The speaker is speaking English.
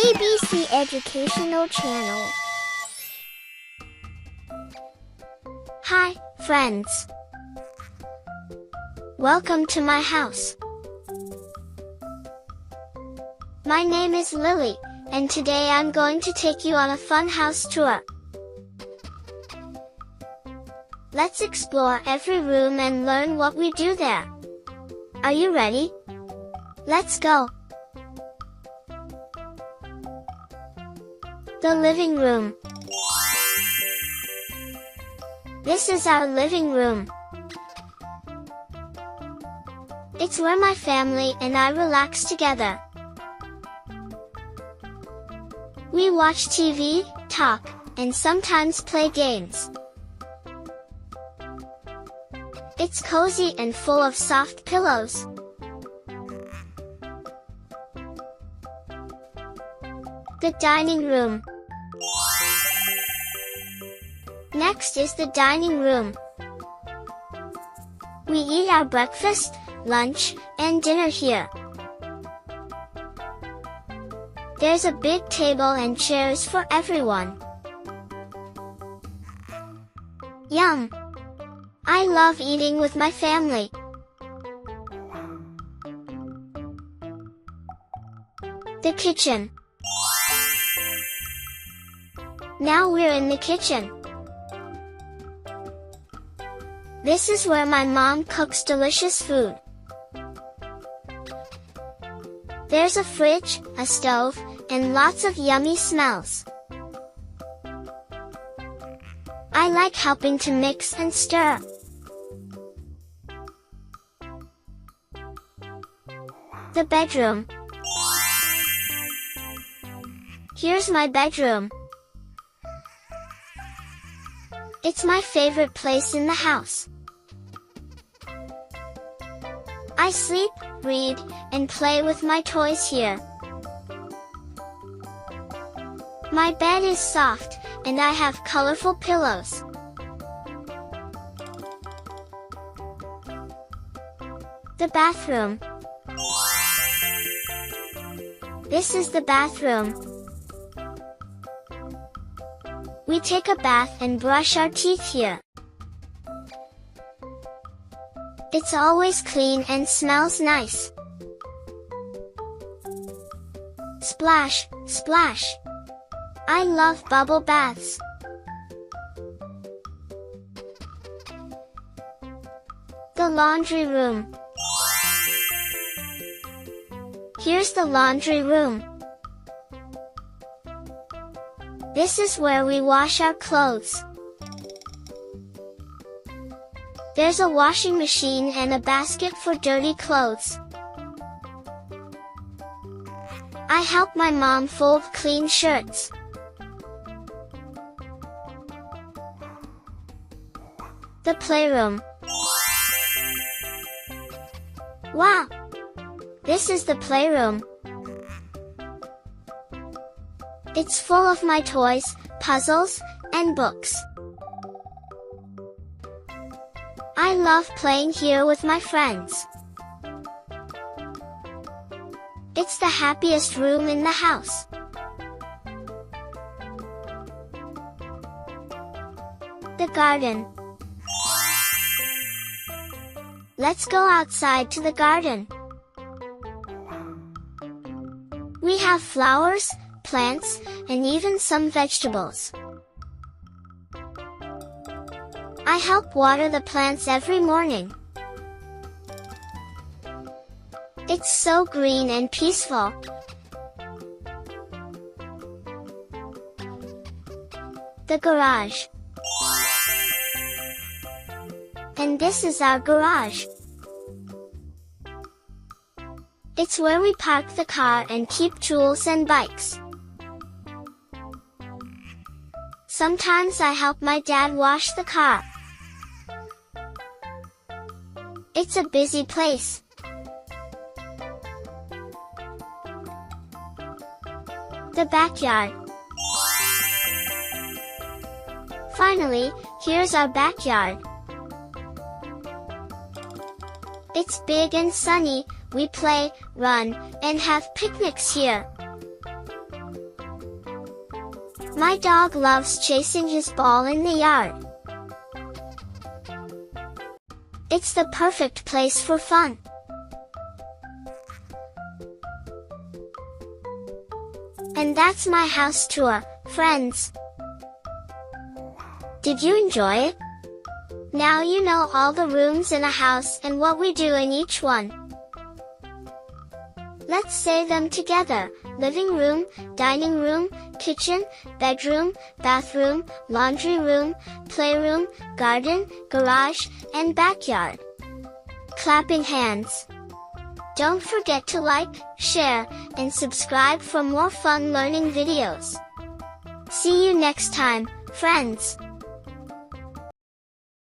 ABC Educational Channel. Hi, friends. Welcome to my house. My name is Lily, and today I'm going to take you on a fun house tour. Let's explore every room and learn what we do there. Are you ready? Let's go! The living room. This is our living room. It's where my family and I relax together. We watch TV, talk, and sometimes play games. It's cozy and full of soft pillows. The dining room. Next is the dining room. We eat our breakfast, lunch, and dinner here. There's a big table and chairs for everyone. Yum! I love eating with my family. The kitchen. Now we're in the kitchen. This is where my mom cooks delicious food. There's a fridge, a stove, and lots of yummy smells. I like helping to mix and stir. The bedroom. Here's my bedroom. It's my favorite place in the house. I sleep, read, and play with my toys here. My bed is soft, and I have colorful pillows. The bathroom. This is the bathroom. We take a bath and brush our teeth here. It's always clean and smells nice. Splash, splash! I love bubble baths. The laundry room. Here's the laundry room. This is where we wash our clothes. There's a washing machine and a basket for dirty clothes. I help my mom fold clean shirts. The playroom. Wow! This is the playroom. It's full of my toys, puzzles, and books. I love playing here with my friends. It's the happiest room in the house. The garden. Let's go outside to the garden. We have flowers, plants, and even some vegetables. I help water the plants every morning. It's so green and peaceful. The garage. And this is our garage. It's where we park the car and keep tools and bikes. Sometimes I help my dad wash the car. It's a busy place. The backyard. Finally, here's our backyard. It's big and sunny, we play, run, and have picnics here. My dog loves chasing his ball in the yard. It's the perfect place for fun. And that's my house tour, friends. Did you enjoy it? Now you know all the rooms in a house and what we do in each one. Let's say them together: living room, dining room, kitchen, bedroom, bathroom, laundry room, playroom, garden, garage, and backyard. Clapping hands. Don't forget to like, share, and subscribe for more fun learning videos. See you next time, friends.